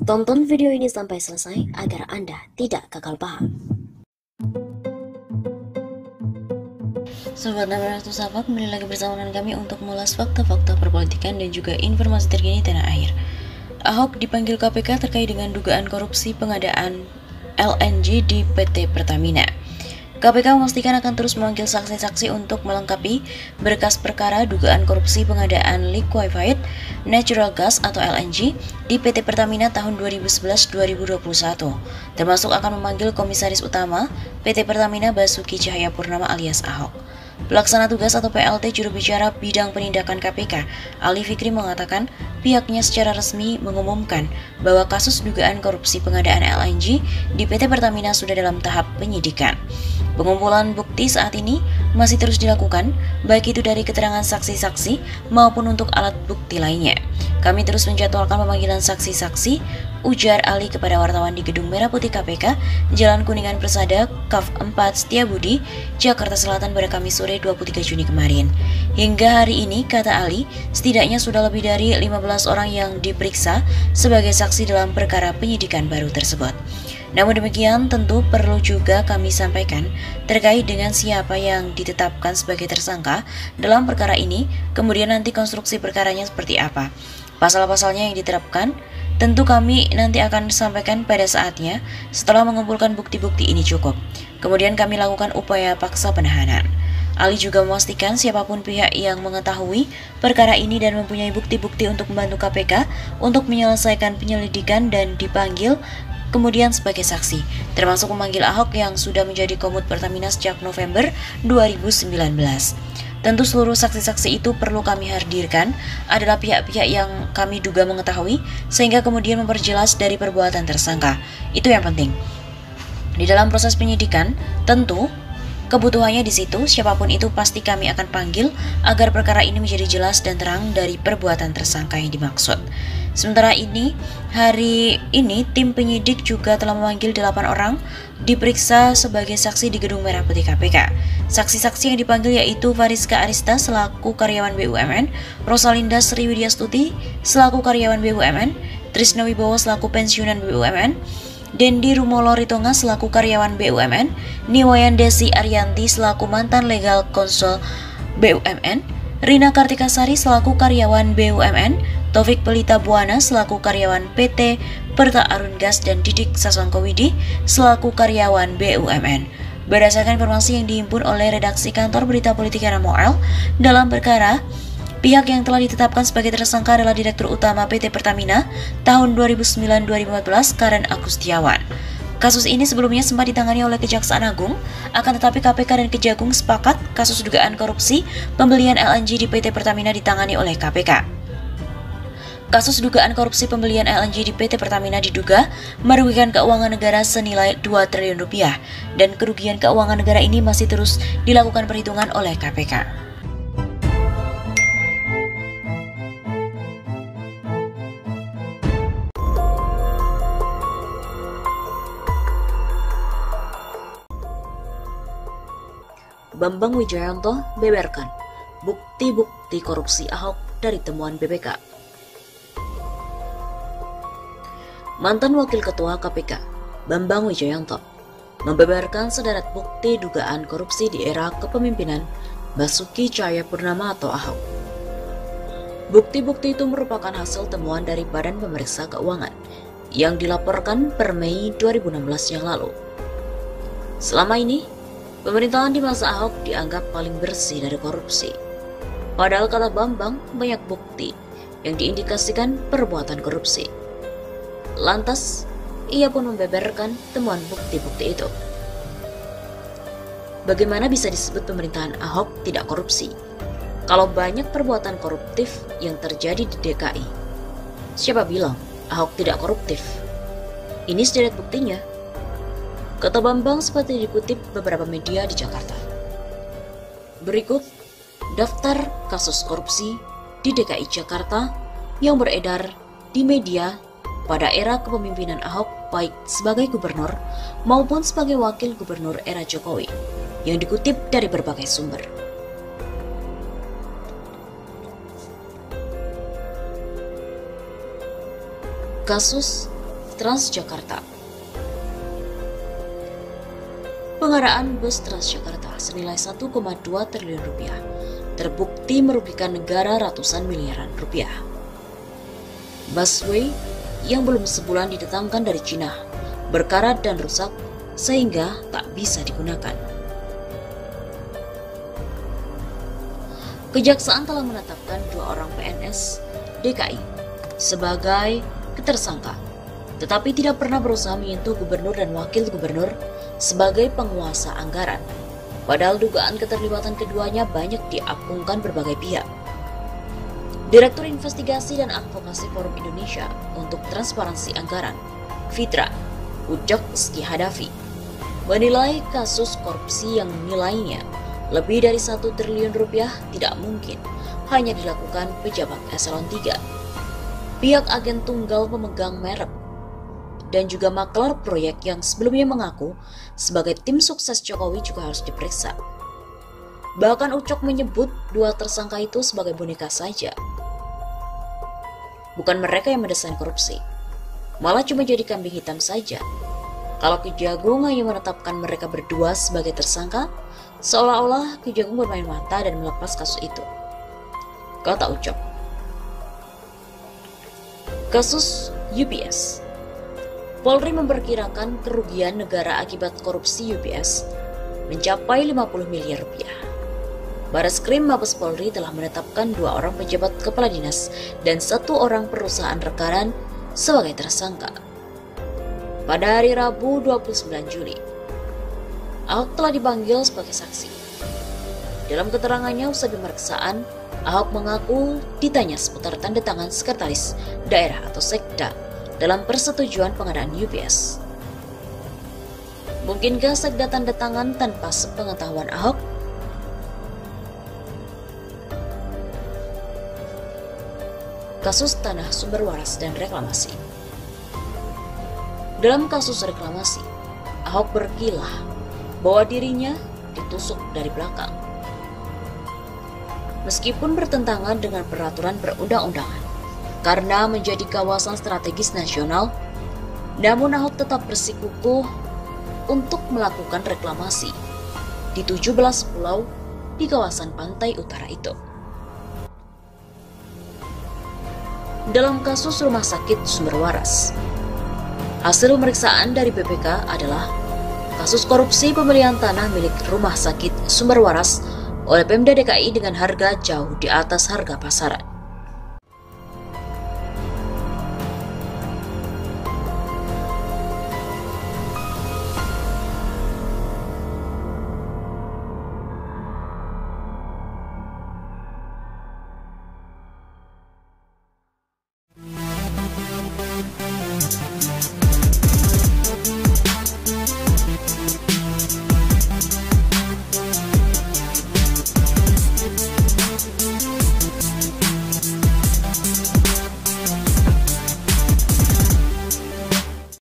Tonton video ini sampai selesai agar Anda tidak gagal paham. Sobat Nabi Sahabat, kembali lagi bersama dengan kami untuk mengulas fakta-fakta perpolitikan dan juga informasi terkini tanah air. Ahok dipanggil KPK terkait dengan dugaan korupsi pengadaan LNG di PT Pertamina. KPK memastikan akan terus memanggil saksi-saksi untuk melengkapi berkas perkara dugaan korupsi pengadaan liquefied natural gas atau LNG di PT Pertamina tahun 2011-2021, termasuk akan memanggil Komisaris Utama PT Pertamina Basuki Cahayapurnama alias Ahok. Pelaksana tugas atau PLT juru bicara bidang penindakan KPK, Ali Fikri mengatakan pihaknya secara resmi mengumumkan bahwa kasus dugaan korupsi pengadaan LNG di PT Pertamina sudah dalam tahap penyidikan. Pengumpulan bukti saat ini masih terus dilakukan, baik itu dari keterangan saksi-saksi maupun untuk alat bukti lainnya. Kami terus menjadwalkan pemanggilan saksi-saksi, ujar Ali kepada wartawan di Gedung Merah Putih KPK, Jalan Kuningan Persada, Kaf 4, Setiabudi, Jakarta Selatan pada Kamis sore 23 Juni kemarin. Hingga hari ini, kata Ali, setidaknya sudah lebih dari 15 orang yang diperiksa sebagai saksi dalam perkara penyidikan baru tersebut. Namun demikian, tentu perlu juga kami sampaikan terkait dengan siapa yang ditetapkan sebagai tersangka dalam perkara ini, kemudian nanti konstruksi perkaranya seperti apa. Pasal-pasalnya yang diterapkan, tentu kami nanti akan sampaikan pada saatnya setelah mengumpulkan bukti-bukti ini cukup. Kemudian kami lakukan upaya paksa penahanan. Ali juga memastikan siapapun pihak yang mengetahui perkara ini dan mempunyai bukti-bukti untuk membantu KPK untuk menyelesaikan penyelidikan dan dipanggil kemudian sebagai saksi, termasuk memanggil Ahok yang sudah menjadi komut Pertamina sejak November 2019. Tentu seluruh saksi-saksi itu perlu kami hadirkan adalah pihak-pihak yang kami duga mengetahui sehingga kemudian memperjelas dari perbuatan tersangka. Itu yang penting. Di dalam proses penyidikan, tentu kebutuhannya di situ, siapapun itu pasti kami akan panggil agar perkara ini menjadi jelas dan terang dari perbuatan tersangka yang dimaksud. Sementara ini, hari ini tim penyidik juga telah memanggil 8 orang diperiksa sebagai saksi di Gedung Merah Putih KPK. Saksi-saksi yang dipanggil yaitu Fariska Arista selaku karyawan BUMN, Rosalinda Sriwidyastuti selaku karyawan BUMN, Trisno Wibowo selaku pensiunan BUMN, Dendi Rumolo Ritonga selaku karyawan BUMN, Niwayan Desi Arianti selaku mantan legal konsul BUMN, Rina Kartikasari selaku karyawan BUMN, Taufik Pelita Buana selaku karyawan PT Perta Arun Gas dan Didik Sasongkowidi selaku karyawan BUMN. Berdasarkan informasi yang dihimpun oleh redaksi kantor berita politik RMOL, dalam perkara pihak yang telah ditetapkan sebagai tersangka adalah Direktur Utama PT Pertamina tahun 2009-2014 Karen Agustiawan. Kasus ini sebelumnya sempat ditangani oleh Kejaksaan Agung, akan tetapi KPK dan Kejagung sepakat kasus dugaan korupsi pembelian LNG di PT Pertamina ditangani oleh KPK. Kasus dugaan korupsi pembelian LNG di PT Pertamina diduga merugikan keuangan negara senilai 2 triliun rupiah dan kerugian keuangan negara ini masih terus dilakukan perhitungan oleh KPK. Bambang Wijoyanto beberkan bukti-bukti korupsi Ahok dari temuan BPK. Mantan Wakil Ketua KPK, Bambang Wijoyanto, membeberkan sederet bukti dugaan korupsi di era kepemimpinan Basuki Cahayapurnama atau Ahok. Bukti-bukti itu merupakan hasil temuan dari Badan Pemeriksa Keuangan yang dilaporkan per Mei 2016 yang lalu. Selama ini, pemerintahan di masa Ahok dianggap paling bersih dari korupsi. Padahal kata Bambang, banyak bukti yang diindikasikan perbuatan korupsi. Lantas, ia pun membeberkan temuan bukti-bukti itu. Bagaimana bisa disebut pemerintahan Ahok tidak korupsi kalau banyak perbuatan koruptif yang terjadi di DKI? Siapa bilang Ahok tidak koruptif? Ini sederet buktinya. Kata Bambang seperti dikutip beberapa media di Jakarta. Berikut daftar kasus korupsi di DKI Jakarta yang beredar di media pada era kepemimpinan Ahok baik sebagai gubernur maupun sebagai wakil gubernur era Jokowi yang dikutip dari berbagai sumber. Kasus Transjakarta. Pengadaan bus Transjakarta senilai 1,2 triliun rupiah terbukti merugikan negara ratusan miliaran rupiah. Busway yang belum sebulan didatangkan dari Cina berkarat dan rusak sehingga tak bisa digunakan. Kejaksaan telah menetapkan 2 orang PNS DKI sebagai tersangka, tetapi tidak pernah berusaha menyentuh gubernur dan wakil gubernur sebagai penguasa anggaran. Padahal dugaan keterlibatan keduanya banyak diapungkan berbagai pihak. Direktur Investigasi dan Advokasi Forum Indonesia untuk Transparansi Anggaran, Fitra, Ucok Ski Hadafi, menilai kasus korupsi yang nilainya lebih dari 1 triliun rupiah tidak mungkin hanya dilakukan pejabat eselon 3. Pihak agen tunggal pemegang merek dan juga maklar proyek yang sebelumnya mengaku sebagai tim sukses Jokowi juga harus diperiksa. Bahkan Ucok menyebut 2 tersangka itu sebagai boneka saja. Bukan mereka yang mendesain korupsi, malah cuma jadi kambing hitam saja. Kalau Kejagung hanya menetapkan mereka berdua sebagai tersangka, seolah-olah Kejagung bermain mata dan melepas kasus itu, kata Ucok. Kasus UPS. Polri memperkirakan kerugian negara akibat korupsi UPS mencapai 50 miliar rupiah. Bareskrim Mabes Polri telah menetapkan 2 orang pejabat kepala dinas dan 1 orang perusahaan rekanan sebagai tersangka. Pada hari Rabu 29 Juli, Ahok telah dipanggil sebagai saksi. Dalam keterangannya usai pemeriksaan, Ahok mengaku ditanya seputar tanda tangan sekretaris daerah atau sekda dalam persetujuan pengadaan UPS. Mungkinkah sekda tanda tangan tanpa sepengetahuan Ahok? Kasus tanah sumber waras dan reklamasi. Dalam kasus reklamasi, Ahok berkilah bahwa dirinya ditusuk dari belakang. Meskipun bertentangan dengan peraturan perundang-undangan karena menjadi kawasan strategis nasional, namun Ahok tetap bersikukuh untuk melakukan reklamasi di 17 pulau di kawasan pantai utara itu. Dalam kasus rumah sakit sumber waras, hasil pemeriksaan dari BPK adalah kasus korupsi pembelian tanah milik rumah sakit sumber waras oleh Pemda DKI dengan harga jauh di atas harga pasaran.